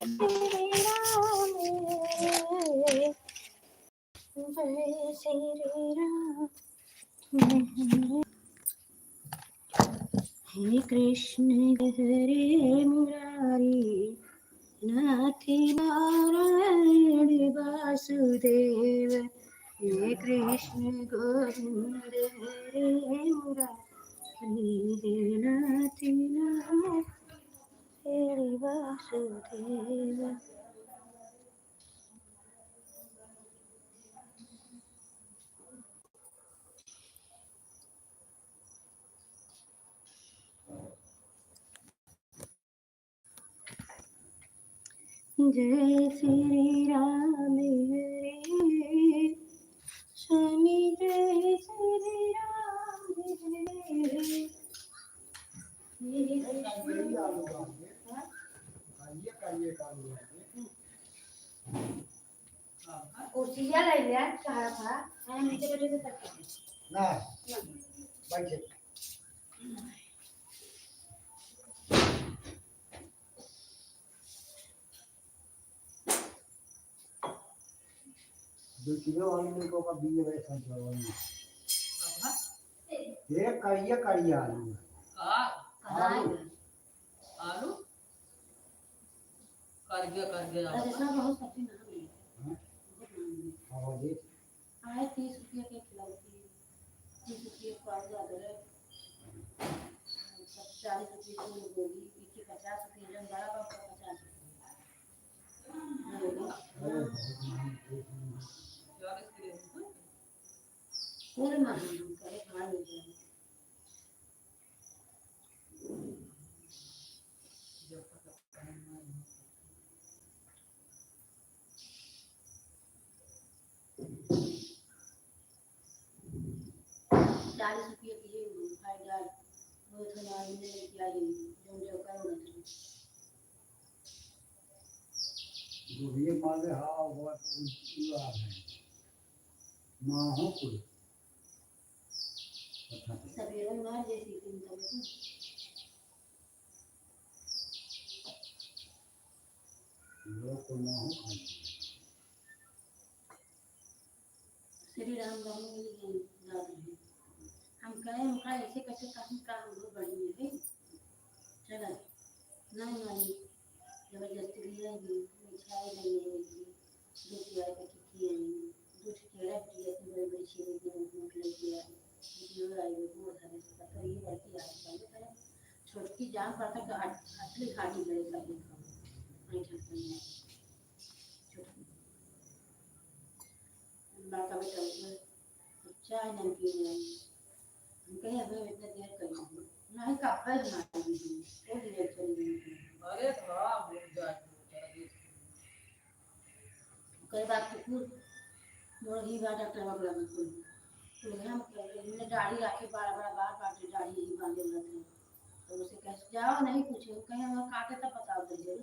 श्री राम जय श्री राम हे कृष्ण हरे मुरारी नाथ नारायण वासुदेव हे कृष्ण गोविंद हरे मुरारी नाथ नारायण वासुदेव। जय श्री राम हरे स्वामी जय श्री राम हरे कुर्सियाँ ले लिया कहा था मैं नीचे बैठे थे तक ना बैठे दो किलो आलू को का बीज है संतरा ये करिया आलू आलू आलू कर गया राजस्थान बहुत सब्जी ना मिली हां जी आए 30 रुपए के किलो की 30 रुपए पास ज्यादा है 40 रुपए की गोभी की 50 रुपए जन बड़ा बाप का 50 पूरे माह करे खा लीजिए 40 रुपए की फायदा वो थोड़ा इन्हें क्या ये जो करो जो ये माले हाँ बहुत उल्टा है माहों को सवेरे ना जैसी तीन समय लोग को माहों खाने श्री राम राम मिल गए हम कहें उनका ऐसे कैसे काम बहुत बड़ी है चला नहीं नहीं जबरदस्ती लिया मिठाई नहीं है दूध यार का की है दूध केड़ा दिया कि बड़ी बड़ी चीज़ें दूध लेके आए जो आई वो हमें पता ये लड़की आज पहले तरह छोटकी जान पड़ता कि असली खाटी गए कभी नहीं चलती है बाका बेटा चाय नहीं पी रहे कहीं हमें इतना देर कर नहीं काफा ना वो देर चली अरे हां भूल जा कई बात कुकुर मुर्गी बा डॉक्टर बाबू लगे तो हम इन्हें दाढ़ी रखे बड़ा बड़ा बार बार दाढ़ी ही बांधे रहते हैं तो उसे कह जाओ नहीं पूछे कहीं हम काटे तब बताओ तो जरूर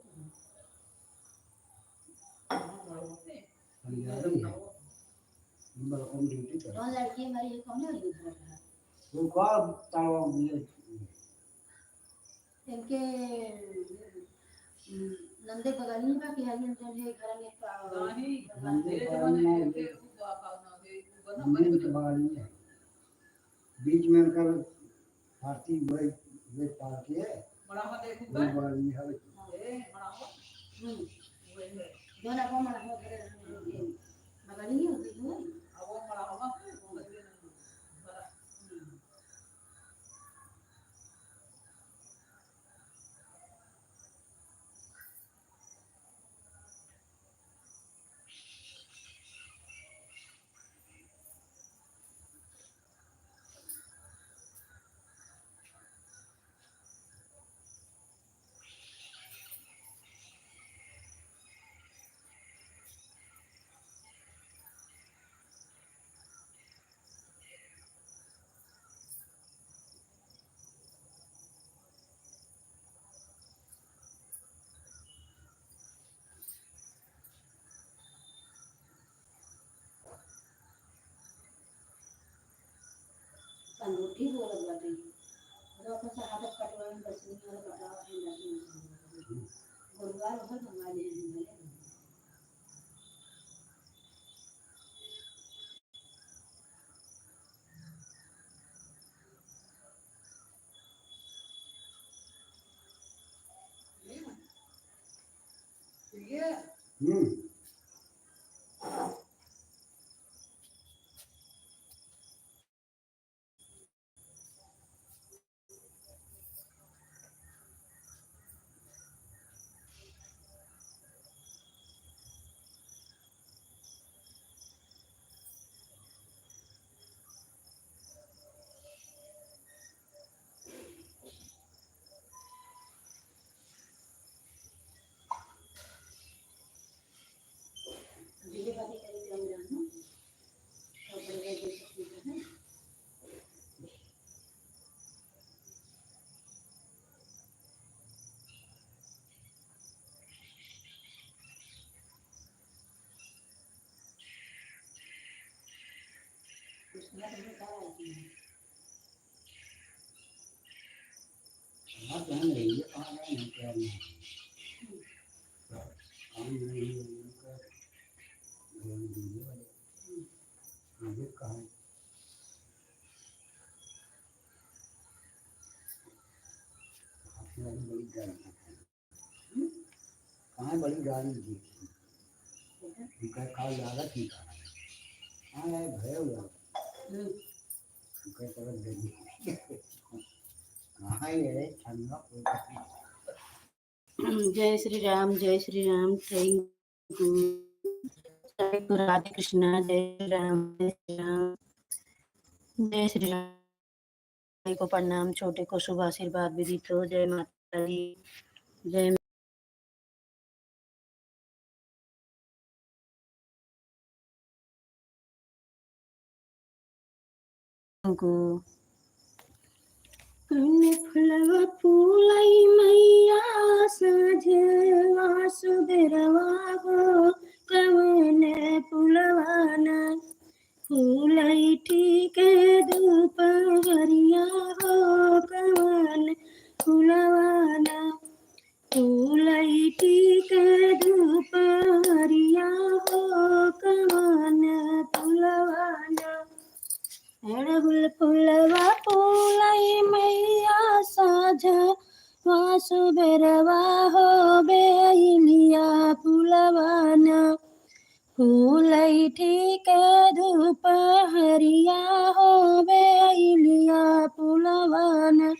कौन लड़की हमारी ये कौन है घर वो कौन तावा मिले इनके नंदे बगानी में कि हरियन जो है घर में नहीं नंदे बगानी है बीच में उनका हाथी भाई वे पाल के बड़ा हो देखो बगानी है ए बड़ा हो दोना को मरा हो बगानी है वो बड़ा होगा अंगूठी बोलत बाटे और अपन से आदत कटवाई बस नहीं और कटवा के नहीं परिवार बहुत हमारे हैं ये बातें करेंगे हम जानू तो बड़े देश की है उसमें तो क्या आती है हाँ क्या नहीं ये कहाँ नहीं क्या नहीं काम नहीं उनका ये वाले आगे कहाँ अपनी वाली बड़ी गाड़ी कहाँ बड़ी गाड़ी देखी उनका खाल ज़्यादा ठीक है हाँ यार भय हुआ उनका तरफ देगी कहाँ ये ठंडा जय श्री राम थैंक यू राधे कृष्णा जय श्री राम जय श्री राम को प्रणाम छोटे को शुभ आशीर्वाद विदित हो जय माता दी जय को कन्ने फुलवा फूलाई मैया साझवा सुबेरवा हो कवने फुलवाना फूलाई ठीक दोपहरिया हो कवन फुलवाना फूलाई ठीक दोपहरिया हो कवन फुलवाना अड़हुल फुलवा फूलाई मैया साझा वासुबेरवा हो बेलिया फुलवाना फूलई ठीक दोपहरिया हो बेलिया फुलवाना।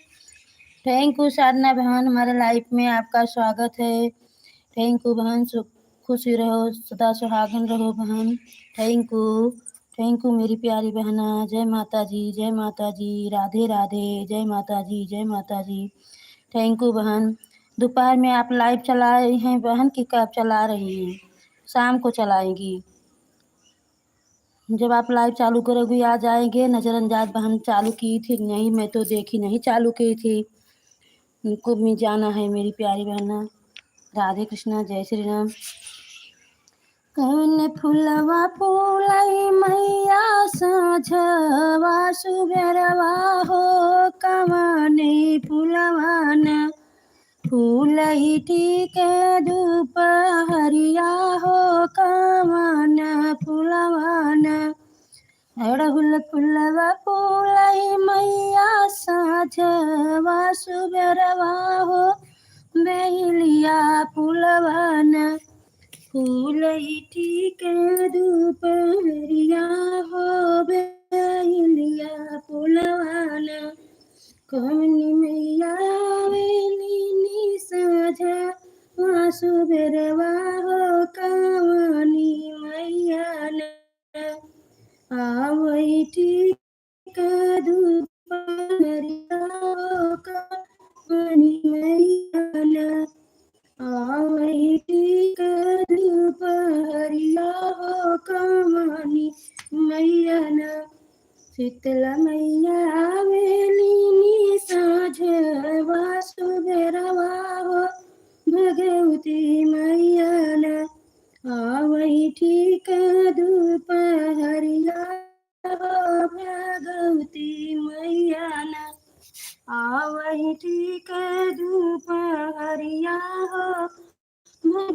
थैंक यू साधना बहन हमारे लाइफ में आपका स्वागत है। थैंक यू बहन खुशी रहो सदा सुहागन रहो बहन। थैंक यू मेरी प्यारी बहना। जय माता जी राधे राधे जय माता जी थैंक यू बहन। दोपहर में आप लाइव चला रही हैं बहन की कब चला रही हैं? शाम को चलाएंगी। जब आप लाइव चालू करोगी आ जाएंगे। नज़रअंदाज बहन चालू की थी नहीं मैं तो देखी नहीं चालू की थी। उनको भी जाना है मेरी प्यारी बहना। राधे कृष्णा जय श्री राम। कौन फुलवा फूलाई मैया साझवा सुबेरवा हो कवने फुलवाना फूलई ठीक दोपहरिया हो कवन फुलवाना अड़हुल फुलवा फूलई मैया साझवा सुबेरवा हो बेलिया फुलवाना फूलई ठीक दोपहरिया हो बेलिया फुलवाना कवनी मैया वेली साझा वासुबेरवा हो कवनी मैया आवई ठीक दोपहरिया हो कवनी मैया आवई ठीक दोपहरिया हो कवनी मैया शीतला मैया आवेली साझवा सुबेरवा हो भगवती मैया आवई ठीक दोपहरिया हो भगवती मैया आवई ठीक दोपहरिया हो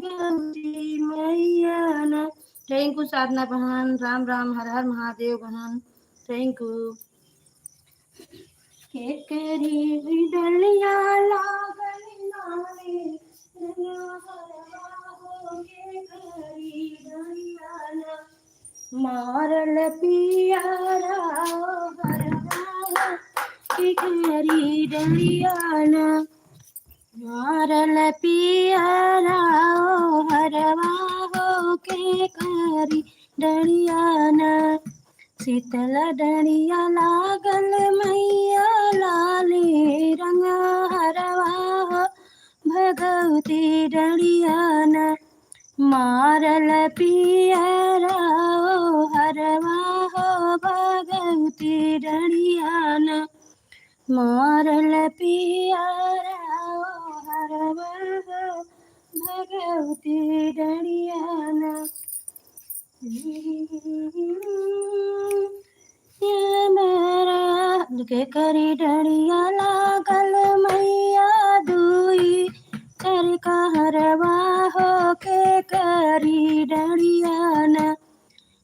भगवती मैया ना। थैंक यू साधना बहन, राम राम, हर हर महादेव बहन, थैंक यू। के करी डलिया लागल नाले, के करी डलिया ना। मारल पियारा हरवा के करी डलिया ना। मारल पियारा हरवा हो के करी डलिया ना। शीतल डरिया लागल मैया लाले रंग हरवा हो भगवती डरिया न। मारल पियरा हरवा हो भगवती डरिया न। मारल पियरा हरवा हो भगवती डरिया न। के करी डरिया लागल मैया दुई कर कहरवा हो के करी डरिया न।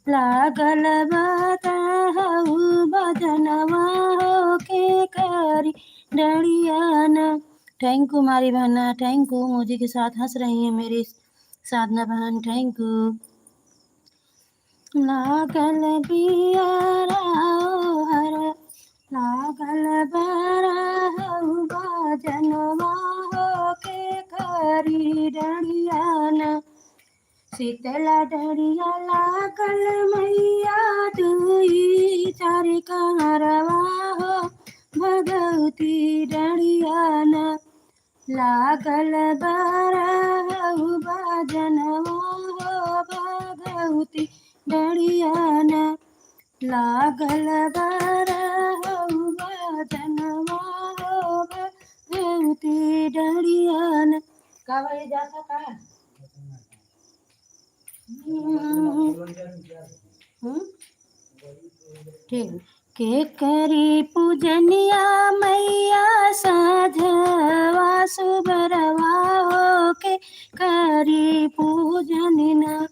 लागल बताहु बजनवा हो के करी डरिया न। थैंक यू हमारी बहना, थैंक यू। मोदी के साथ हंस रही है मेरी साधना बहन, थैंक यू। लागल बियारा हर लागल बरहु बजनवा हो के करी डरिया न। शीतल डरिया लागल मैया दुई चार कहरवा हो भगवती डरिया न। लागल बरहु बजनवा हो भगवती डरिया न। लागल बरहु बजनवा हो भगवती डरिया न। का भाई जा सका ठीक। के करी पूजनिया मैया साझवा सुबरवा हो के करी पूजन न।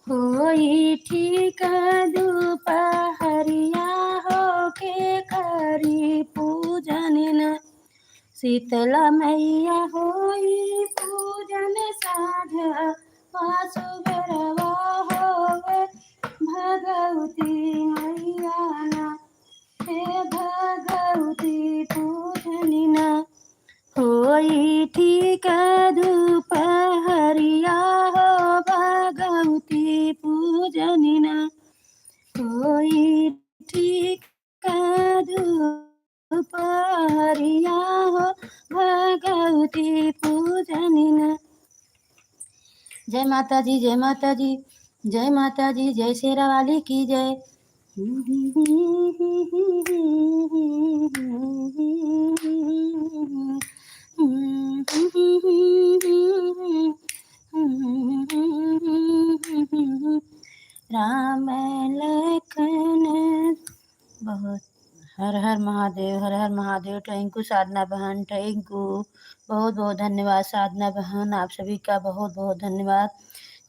होई ठीक दोपहरिया हो के करी पूजन न। शीतला मैया होई पूजन साझ सुबरवा हो भगवती मैया ना। हे भगवती पूजनी ना। होई ठीक दोपहरिया हो भगवती पूजनी ना। होई ठीक दोपहरिया हो भगवती पूजनी ना। जय माता जी, जय माता जी, जय माता जी, जय शेरा वाली की जय। राम लखन बहुत। हर हर महादेव, हर हर महादेव। थैंक यू साधना बहन, थैंक यू। बहुत बहुत धन्यवाद साधना बहन, आप सभी का बहुत बहुत धन्यवाद।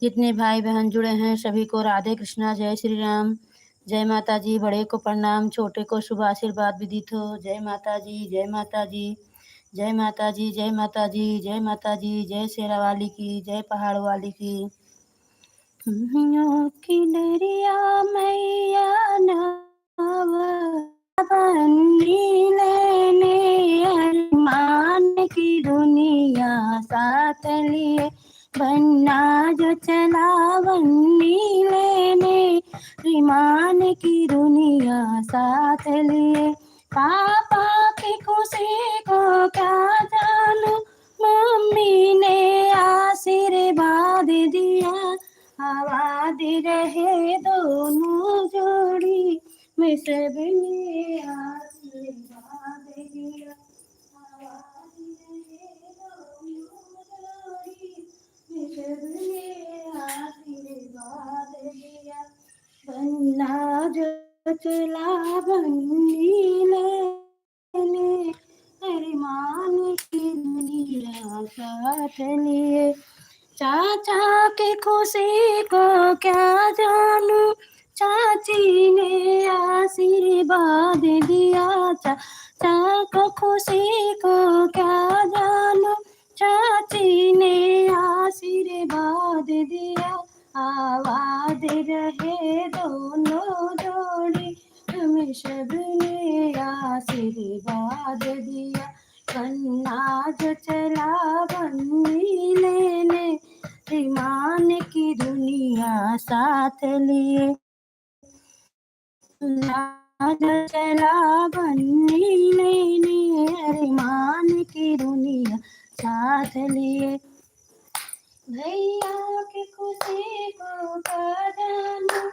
जितने भाई बहन जुड़े हैं सभी को राधे कृष्णा, जय श्री राम, जय माता जी। बड़े को प्रणाम, छोटे को शुभ आशीर्वाद विदित हो। जय माता जी, जय माता जी, जय माता जी, जय माता जी, जय माता जी, जय शेरा वाली की, जय पहाड़ वाली की। की डरिया मैया नाव बन्नी लेने अरमान की दुनिया साथ लिए। बन्ना जो चला बन्नी लेने ईमान की दुनिया साथ लिए। पापा की खुशी को क्या जानू, मम्मी ने आशीर्वाद दिया। आवाज रहे दोनों जोड़ी में सबने आशीर्वाद दिया। आवाज रहे दोनों जोड़ी में सबने आशीर्वाद दिया। बन्ना जो चला बन्नी लेने अरमान की दुनिया साथ लिए। चाचा की खुशी को क्या जानू, चाची ने आशीर्वाद दिया। चाचा को खुशी को क्या जानू, चाची ने आशीर्वाद दिया। आवाज रहे दोनों जोड़ी, हमें सबने आशीर्वाद दिया। बन्ना जो चला बन्नी लेने, ईमान की दुनिया साथ लिए। बन्ना जो चला बन्नी लेने, ईमान की दुनिया साथ लिए। भैया की खुशी को क्या जानू,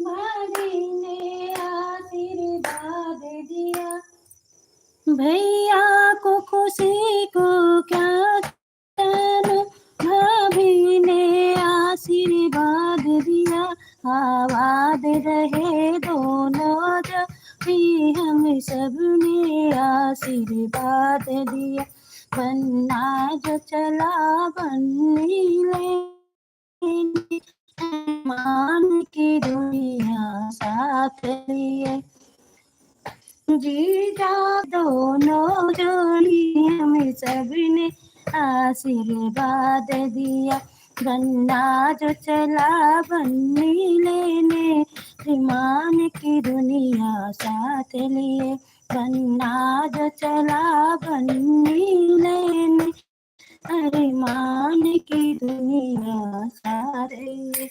भाभी ने आशीर्वाद दिया। भैया को खुशी को क्या जानू, भाभी ने आशीर्वाद दिया। आवाज रहे दोनों जोड़ी, हम सब ने आशीर्वाद दिया। बन्ना जो चला बन्नी लेने, मान की दुनिया साथ लिए। जीजा दोनों जोड़ी, हमें सबने आशीर्वाद दिया। बन्ना जो चला बन्नी लेने, ईमान की दुनिया साथ लिए। बन्ना जो चला बन्नी लेने, ईमान की दुनिया साथ लिए।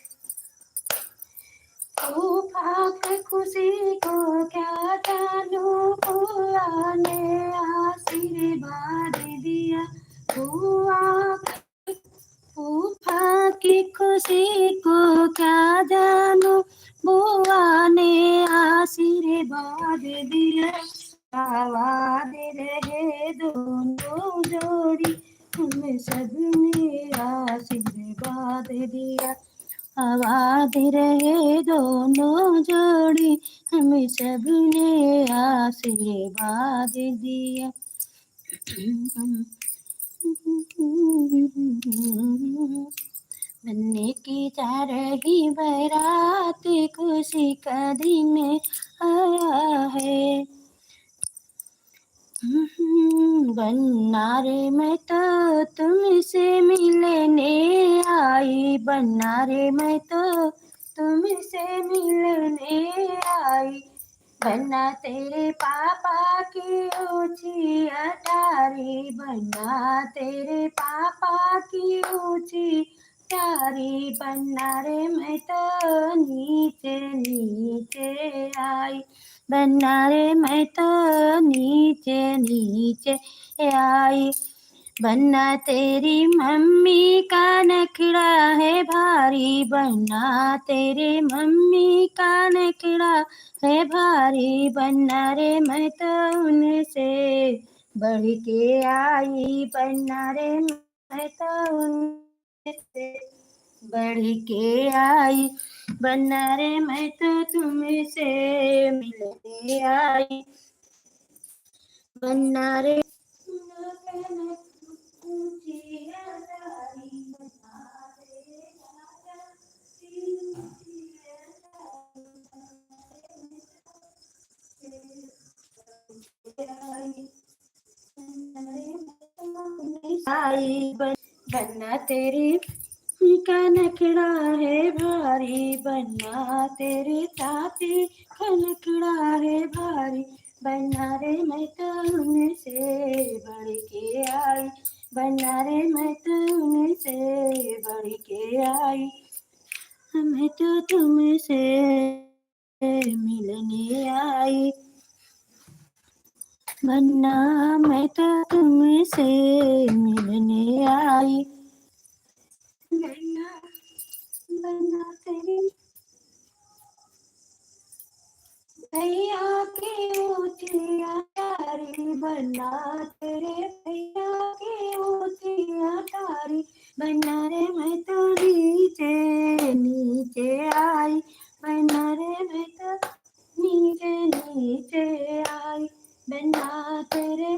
फूफा की खुशी को क्या जानू, फूफा ने आशीर्वाद दिया। फूफा की खुशी को क्या जानू, बुआ ने आशीर्वाद दिया। आवाज रहे दोनों जोड़ी, हमें सबने आशीर्वाद दिया। आवाज रहे दोनों जोड़ी, हमें सबने आशीर्वाद दिया। बनने की जा रही बारात, खुशी का दिन आया है। बन्ना रे मैं तो तुमसे मिलने आई, बन्ना रे मैं तो तुमसे मिलने आई। बन्ना तेरे पापा की ऊंची अटारी, बन्ना तेरे पापा की ऊंची अटारी। बन्ना रे मैं तो नीचे नीचे आई, बन्ना रे मैं तो नीचे नीचे आई। बन्ना तेरी मम्मी का नखरा है भारी, बन्ना तेरे मम्मी का नखरा है भारी। बन्ना रे मैं तो उनसे बढ़ के आई, बन्ना रे मैं तो उनसे बढ़ के आई। बन्ना रे मैं तो तुमसे मिलने आई। बन्ना रे आई। बन्ना तेरी का नखड़ा है भारी, बन्ना तेरे ताती का नखड़ा है भारी। बन्ना रे मैं तो उनसे बढ़ के आई, बन्ना रे मैं तो उनसे बढ़ के आई। मैं तो तुमसे मिलने आई, बन्ना मैं तो तुमसे मिलने आई। बन्ना बन्ना तेरी भैया की ऊंची अटारी, बन्ना तेरे भैया की ऊंची अटारी। बन्ना रे मैं तो नीचे नीचे आई, बन्ना रे मैं तो नीचे नीचे आई। बन्ना तेरे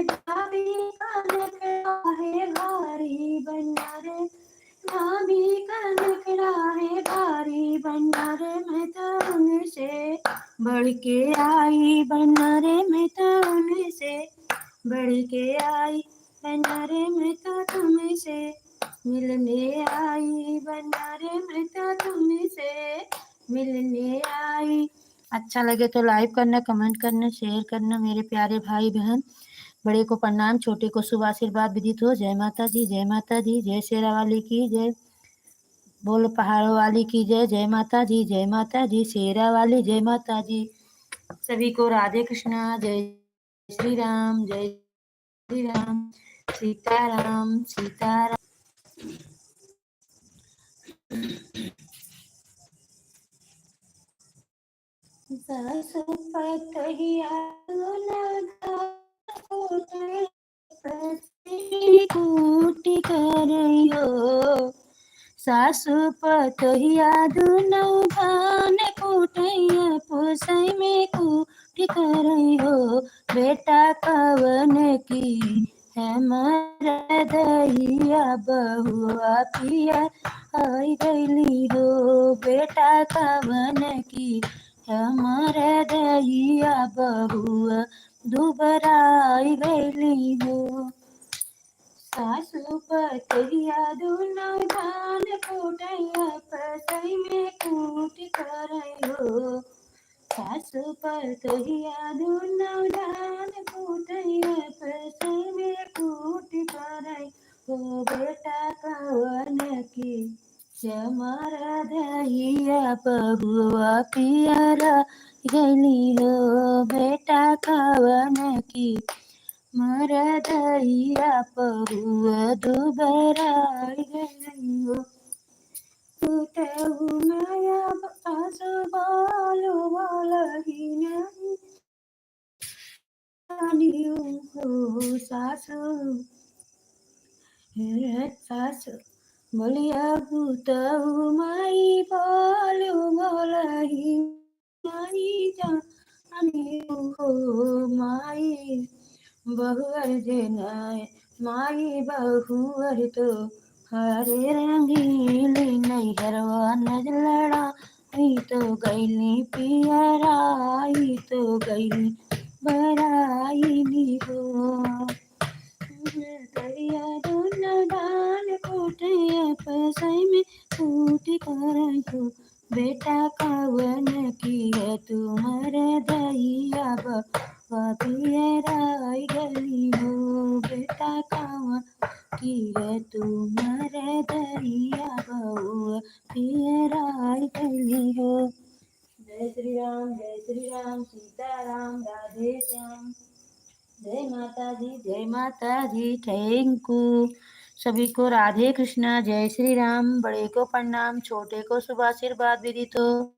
भाभी का नखरा बढ़ के आई बनरे में तो उनसे, बढ़ के आई बनरे में तो तुमसे, मिलने आई बनरे में तो तुमसे, मिलने आई। अच्छा लगे तो लाइक करना, कमेंट करना, शेयर करना मेरे प्यारे भाई बहन। बड़े को प्रणाम, छोटे को शुभ आशीर्वाद विदित हो। जय माता दी, जय माता दी, जय शेरा वाली की जय, बोल पहाड़ों वाली की जय। जय माता दी, जय माता दी, शेरा वाली जय माता दी। सभी को राधे कृष्णा, जय श्री राम, जय श्री राम, सीताराम सीताराम। कूटी करियो, सासु पतोहिया दुनो धान कुटैया पोसई में कूटी करैयो। बेटा कवन की है मरदैया, बहुआ पिया आई गईली हो। बेटा कवन की है मरदैया, बहुआ दुबराई गईली हो। सासु पतोहिया दुनो धान कुटैया पोसई में कूटी करैयो। सासु पतोहिया दुनो धान कुटैया पोसई में कूटी करैयो। बेटा कवन की मरदैया, बहुआ पियरा गईली हो। बेटा कवन की मरदैया, बहुआ दुबराई गईली हो। टूटहु माया आसु बालु बालही नहीं जानियो हो। सासु सासु बोलिया भूतहु माई बालु बालही नहीं जानियो हो। माई बहुअर जेनाय माई बहुअर तो हरे रंगीली, नैहरवा नजलड़ा ही तो गईली पियराई, तो गईली बराईली हो। करिया दुनो धान कुटैया पोसई में कूटी करैयो। बेटा कवन की है तुमर दैया, बहुआ पियराई गईली हो। बेटा कवन की है तुमर दैया, बहुआ पियराई गईली हो। जय श्री राम, सीताराम, राधे श्याम। जय माता दी, जय माता दी, थैंक यू। सभी को राधे कृष्णा, जय श्री राम। बड़े को प्रणाम, छोटे को शुभ आशीर्वाद विदित हो।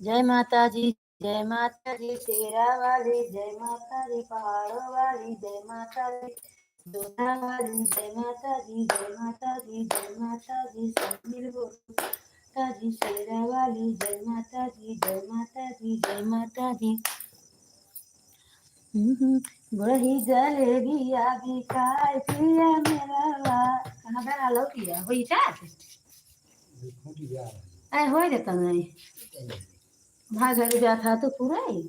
जय माता दी, जय माता दी, शेरा वाली जय माता दी, पहाड़ों वाली जय माता दी, जोधा वाली जय माता दी, जय माता दी, जय माता दी, सब मिल गो माता दी, शेरा वाली जय माता दी, जय माता दी, जय माता दी। वही जलेबिया बिकाय पिया मेरा कहाँ बना लो किया वही चाट ऐ हो जाता नहीं भाग गया था तो पूरा ही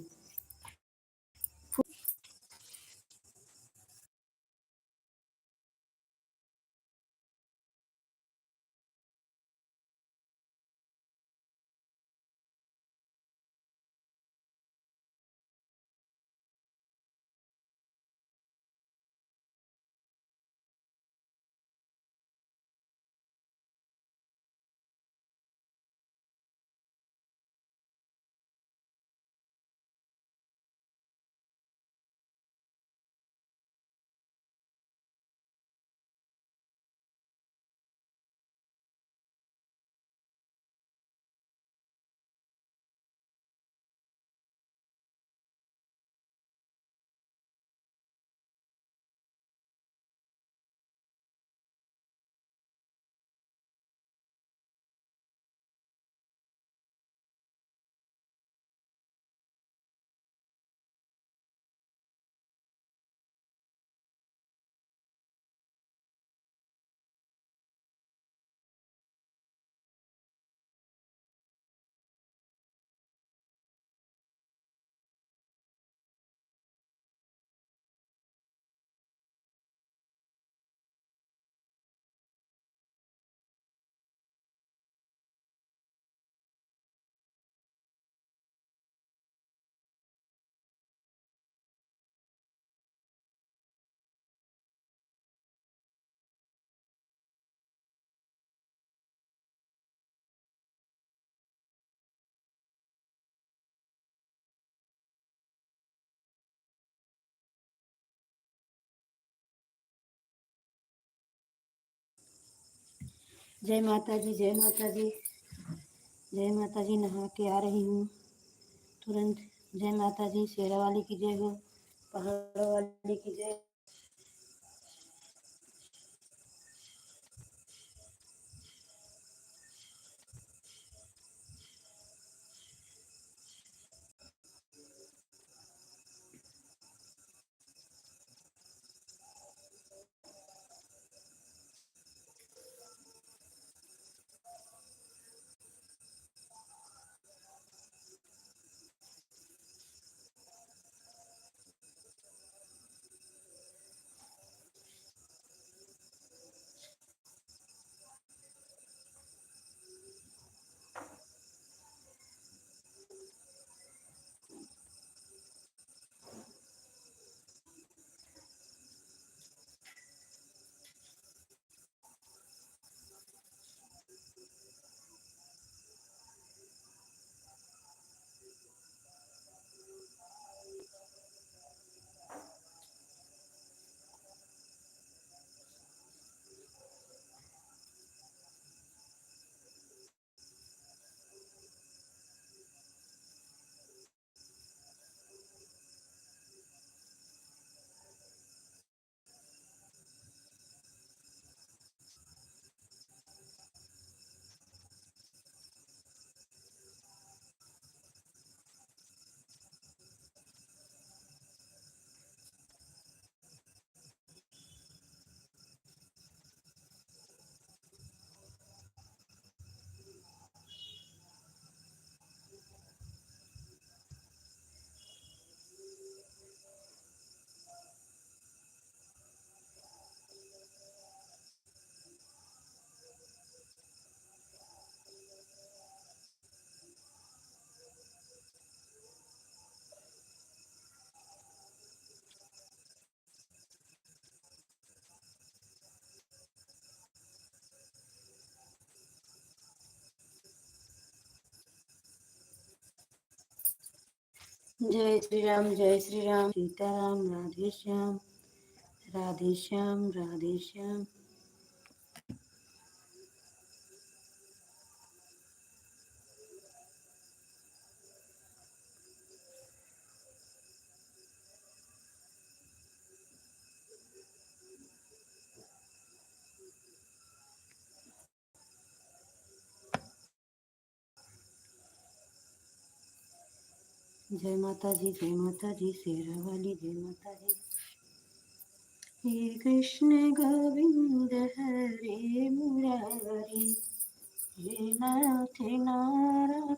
जय माता जी, जय माता जी, जय माता जी। नहा के आ रही हूँ तुरंत। जय माता जी, शेरा वाली की जय हो, पहाड़ वाली की जय। जय श्री राम, जय श्री राम, सीताराम, राधे श्याम, राधे श्याम, राधे श्याम। जय माता जी, जय माता जी, शेरा वाली जय माता जी। हे कृष्ण गोविंद हरे मुरारी, हे नाथ नारायण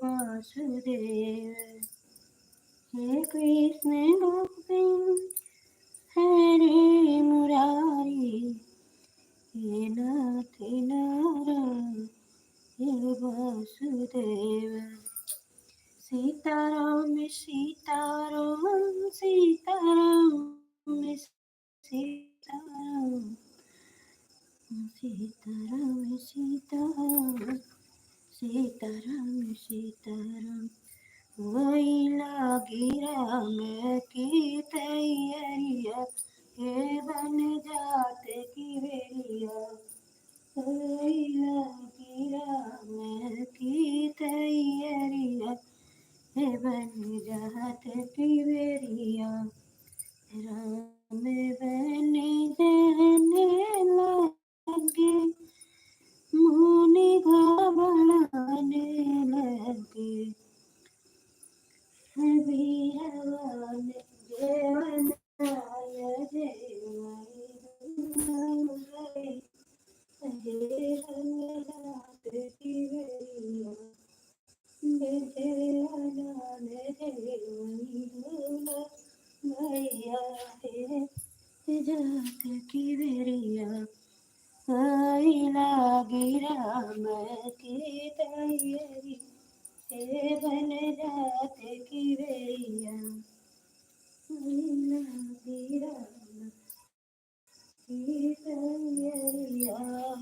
वासुदेव। हे कृष्ण गोविंद हरे मुरारी, हे नाथ नारायण वासुदेव। सीताराम सीताराम सीताराम सीताराम सीताराम सीताराम सीताराम सीताराम। वही लागी राम की तैयारिया, ये बन जात की बेरिया। वही लागी राम की तैयारिया, ये बन जात की बेरिया। राम बन जाने लगे, मुनि घबराने लगे। वीरवान जीवन आय जीवन गए, हे रंगनाथ की बेरिया। बेजलाल रे वही भैया हे जात की बेरिया। आई लागी राम की तैयारी, हे बन जात की बेरिया। आई लागी राम की तैयारिया,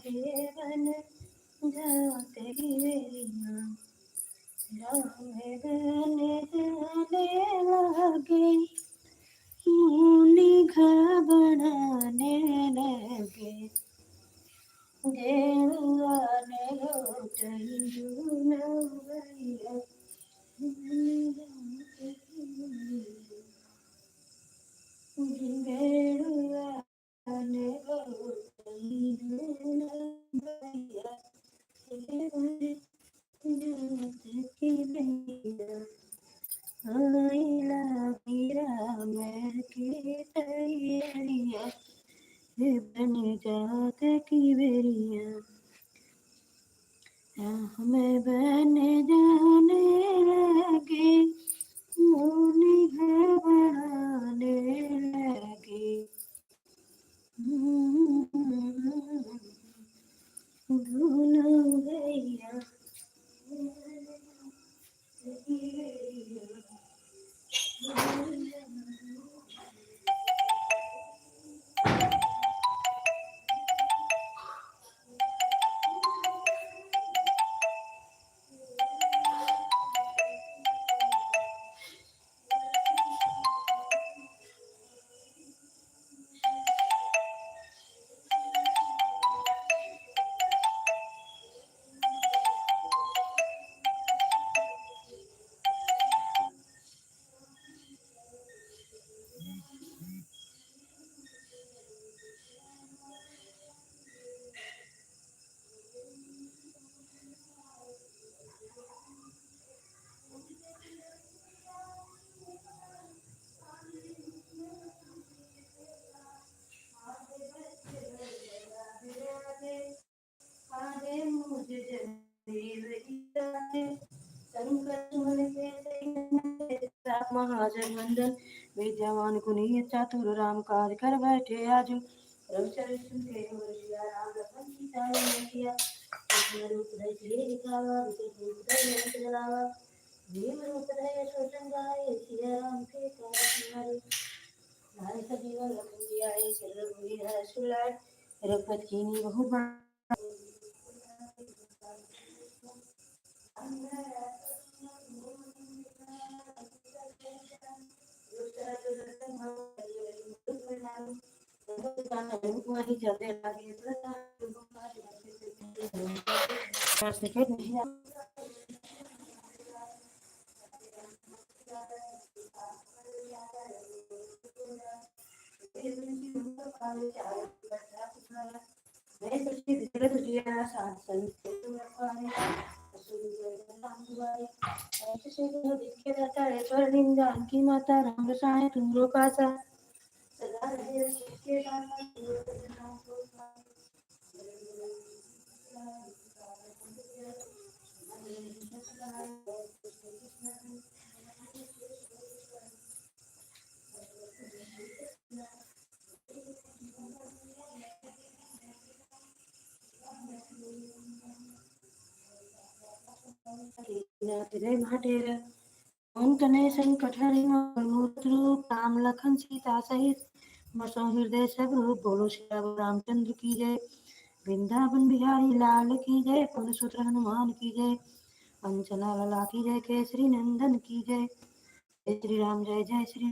हे बन जात की बेरिया। राम बन जाने लगे, मुनि घबराने लगे। ये बन जाते की बेरियां हमें बहने जाने लगे मुनि घबराने लगे भूल गया आगे मुझे जंजीर महाजन मंडल विद्यावान कुनीय चातुर राम काज कर बैठे आजू रविचर के राम लखन सीता किया रूप धरि दिखावा रूप धरि जलावा भीम रूप धरि शोषण गाए सिया राम के कार्य नारी सजीवन लखन जी आए सिर बुरी है सुलाय रघुपत कीनी बहु वही चलते लगे जानकी माता राम रसायन तुमरो पासा सदा रहे के तेरे भाटेर अंतने संकट हरि मूर्त रूप राम लखन सीता सहित बसो हृदय सब रूप बोलो श्री रामचंद्र की जय वृंदावन बिहारी लाल की जय पवन सुत हनुमान की जय अंचना लला की जय केसरी नंदन की जय जय श्री राम जय श्री